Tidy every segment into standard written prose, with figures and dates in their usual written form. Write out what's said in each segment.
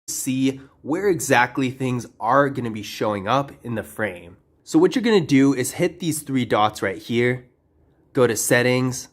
see where exactly things are going to be showing up in the frame. So what you're going to do is hit these three dots right here, go to settings,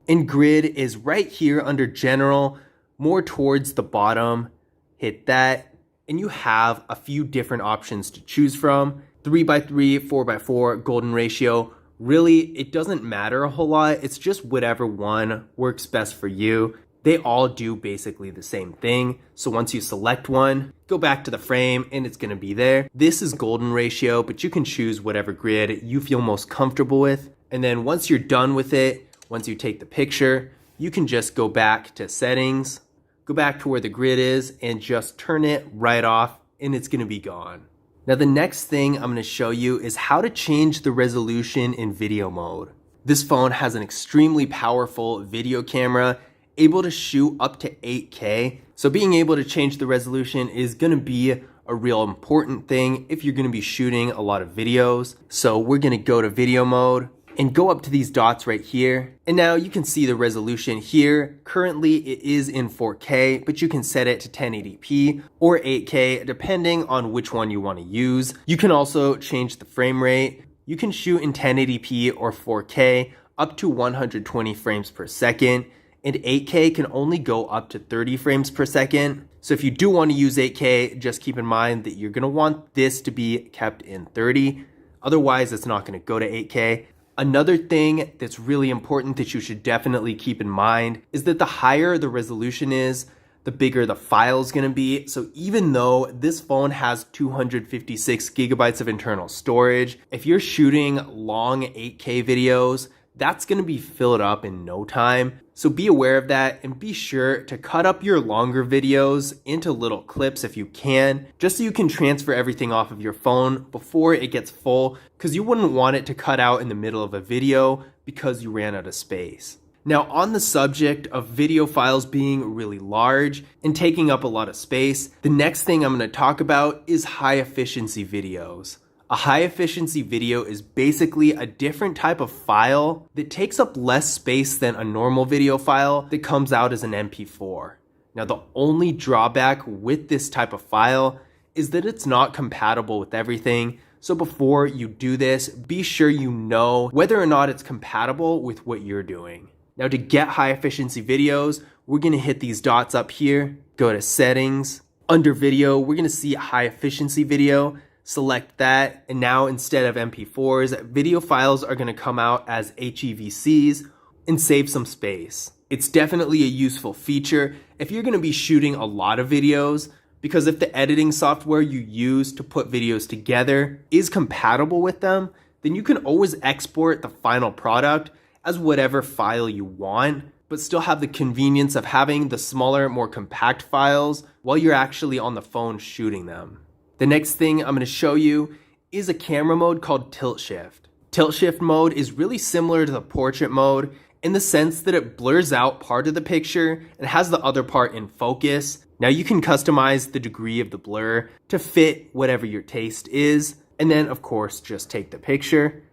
and grid is right here under general, more towards the bottom. Hit that, and you have a few different options to choose from. 3x3, 4x4, golden ratio. Really, it doesn't matter a whole lot. It's just whatever one works best for you. They all do basically the same thing. So once you select one, go back to the frame and it's going to be there. This is golden ratio, but you can choose whatever grid you feel most comfortable with. And then once you're done with it, once you take the picture, you can just go back to settings, go back to where the grid is, and just turn it right off, and it's going to be gone. Now the next thing I'm going to show you is how to change the resolution in video mode. This phone has an extremely powerful video camera, able to shoot up to 8K. So being able to change the resolution is going to be a real important thing if you're going to be shooting a lot of videos. So we're going to go to video mode and go up to these dots right here. And now you can see the resolution here. Currently it is in 4K, but you can set it to 1080p or 8K depending on which one you want to use. You can also change the frame rate. You can shoot in 1080p or 4K up to 120 frames per second. And 8K can only go up to 30 frames per second. So if you do want to use 8K, just keep in mind that you're going to want this to be kept in 30. Otherwise, it's not going to go to 8K. Another thing that's really important that you should definitely keep in mind is that the higher the resolution is, the bigger the file is going to be. So even though this phone has 256 gigabytes of internal storage, if you're shooting long 8K videos, that's going to be filled up in no time. So be aware of that and be sure to cut up your longer videos into little clips if you can, just so you can transfer everything off of your phone before it gets full, because you wouldn't want it to cut out in the middle of a video because you ran out of space. Now, on the subject of video files being really large and taking up a lot of space, the next thing I'm going to talk about is high efficiency videos. A high efficiency video is basically a different type of file that takes up less space than a normal video file that comes out as an MP4. Now, the only drawback with this type of file is that it's not compatible with everything. So before you do this, be sure you know whether or not it's compatible with what you're doing. Now, to get high efficiency videos, we're going to hit these dots up here, go to settings. Under video, we're going to see high efficiency video. Select that, and now instead of MP4s, video files are going to come out as HEVCs and save some space. It's definitely a useful feature if you're going to be shooting a lot of videos, because if the editing software you use to put videos together is compatible with them, then you can always export the final product as whatever file you want, but still have the convenience of having the smaller, more compact files while you're actually on the phone shooting them. The next thing I'm going to show you is a camera mode called tilt shift. Tilt shift mode is really similar to the portrait mode in the sense that it blurs out part of the picture and has the other part in focus. Now you can customize the degree of the blur to fit whatever your taste is, and then of course just take the picture.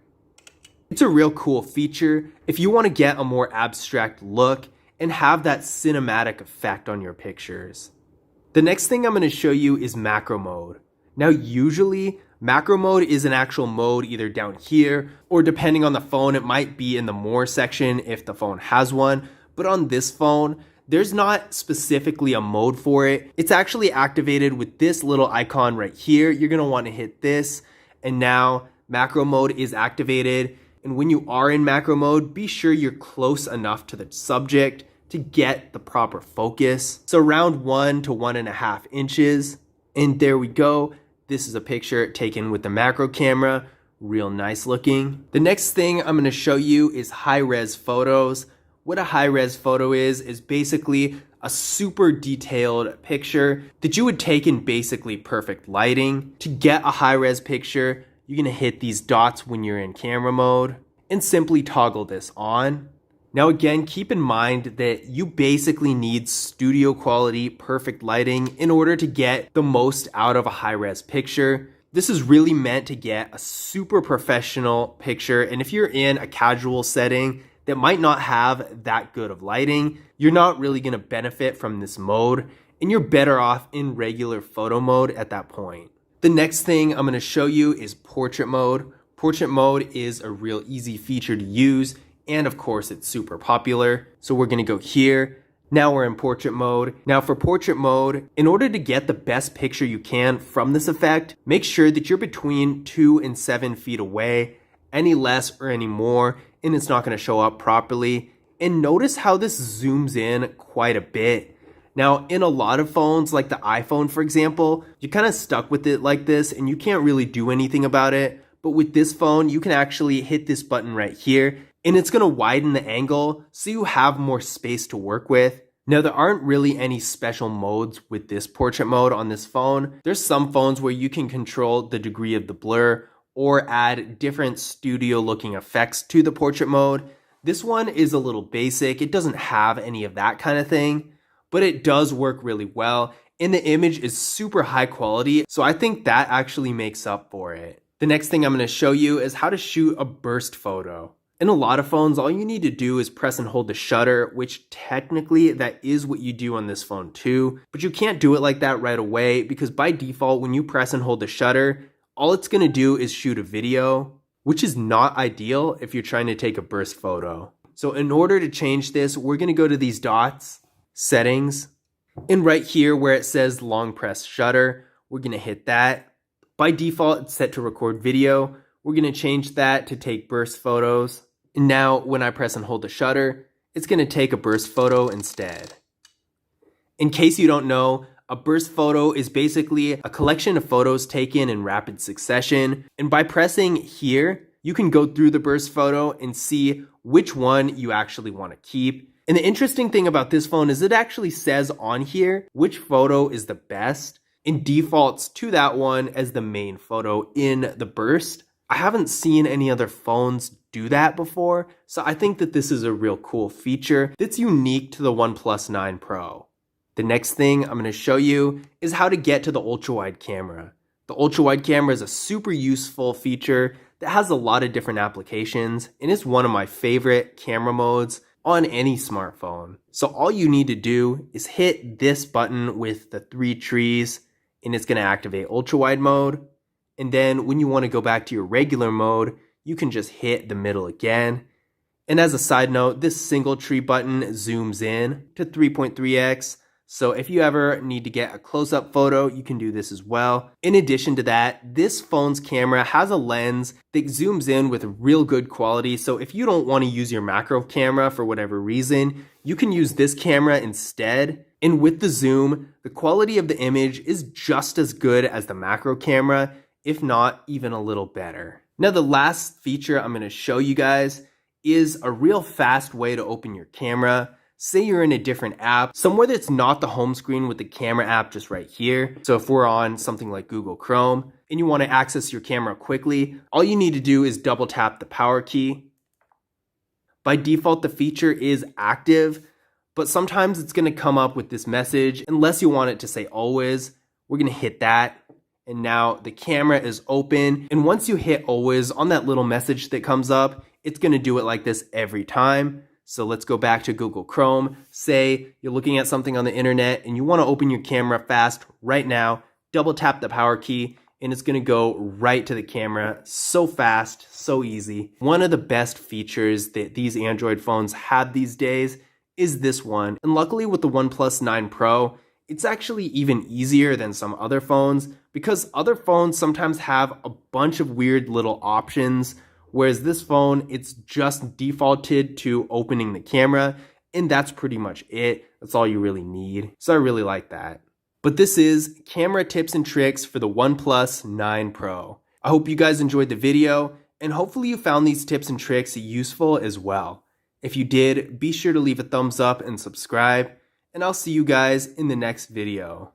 It's a real cool feature if you want to get a more abstract look and have that cinematic effect on your pictures. The next thing I'm going to show you is macro mode. Now, usually macro mode is an actual mode either down here, or depending on the phone, it might be in the more section if the phone has one. But on this phone, there's not specifically a mode for it. It's actually activated with this little icon right here. You're going to want to hit this, and now macro mode is activated. And when you are in macro mode, be sure you're close enough to the subject to get the proper focus. So around 1 to 1.5 inches. And there we go. This is a picture taken with the macro camera. Real nice looking. The next thing I'm going to show you is high-res photos. What a high-res photo is basically a super detailed picture that you would take in basically perfect lighting. To get a high-res picture, you're going to hit these dots when you're in camera mode and simply toggle this on. Now again, keep in mind that you basically need studio quality, perfect lighting in order to get the most out of a high-res picture. This is really meant to get a super professional picture, and if you're in a casual setting that might not have that good of lighting, you're not really going to benefit from this mode, and you're better off in regular photo mode at that point. The next thing I'm going to show you is portrait mode. Portrait mode is a real easy feature to use, and of course it's super popular. So we're going to go here. Now we're in portrait mode. Now for portrait mode, in order to get the best picture you can from this effect, make sure that you're between 2 and 7 feet away. Any less or any more, and it's not going to show up properly. And notice how this zooms in quite a bit. Now, in a lot of phones, like the iPhone, for example, you're kind of stuck with it like this, and you can't really do anything about it. But with this phone, you can actually hit this button right here, and it's going to widen the angle so you have more space to work with. Now, there aren't really any special modes with this portrait mode on this phone. There's some phones where you can control the degree of the blur or add different studio looking effects to the portrait mode. This one is a little basic. It doesn't have any of that kind of thing, but it does work really well, and the image is super high quality, so I think that actually makes up for it. The next thing I'm going to show you is how to shoot a burst photo. In a lot of phones, all you need to do is press and hold the shutter, which technically that is what you do on this phone too, but you can't do it like that right away because by default, when you press and hold the shutter, all it's going to do is shoot a video, which is not ideal if you're trying to take a burst photo. So in order to change this, we're going to go to these dots, settings, and right here where it says long press shutter, we're going to hit that. By default, it's set to record video. We're going to change that to take burst photos. And now when I press and hold the shutter, it's going to take a burst photo instead. In case you don't know, a burst photo is basically a collection of photos taken in rapid succession. And by pressing here, you can go through the burst photo and see which one you actually want to keep. And the interesting thing about this phone is it actually says on here which photo is the best and defaults to that one as the main photo in the burst. I haven't seen any other phones do that before, so I think that this is a real cool feature that's unique to the OnePlus 9 Pro. The next thing I'm going to show you is how to get to the ultra-wide camera. The ultra-wide camera is a super useful feature that has a lot of different applications, and it's one of my favorite camera modes on any smartphone. So all you need to do is hit this button with the 3 trees, and it's going to activate ultra-wide mode. And then when you want to go back to your regular mode, you can just hit the middle again. And as a side note, this single tree button zooms in to 3.3x. So if you ever need to get a close-up photo, you can do this as well. In addition to that, this phone's camera has a lens that zooms in with real good quality. So if you don't want to use your macro camera for whatever reason, you can use this camera instead. And with the zoom, the quality of the image is just as good as the macro camera, if not even a little better. Now, the last feature I'm going to show you guys is a real fast way to open your camera. Say you're in a different app, somewhere that's not the home screen with the camera app just right here. So if we're on something like Google Chrome and you want to access your camera quickly, all you need to do is double tap the power key. By default, the feature is active, but sometimes it's going to come up with this message unless you want it to say always. We're going to hit that. And now the camera is open. And once you hit always on that little message that comes up, it's going to do it like this every time. So let's go back to Google Chrome. Say you're looking at something on the internet and you want to open your camera fast right now. Double tap the power key and it's going to go right to the camera. So fast, so easy. One of the best features that these Android phones have these days is this one. And luckily with the OnePlus 9 Pro, it's actually even easier than some other phones because other phones sometimes have a bunch of weird little options, whereas this phone, it's just defaulted to opening the camera, and that's pretty much it. That's all you really need. So I really like that. But this is camera tips and tricks for the OnePlus 9 Pro. I hope you guys enjoyed the video, and hopefully you found these tips and tricks useful as well. If you did, be sure to leave a thumbs up and subscribe. And I'll see you guys in the next video.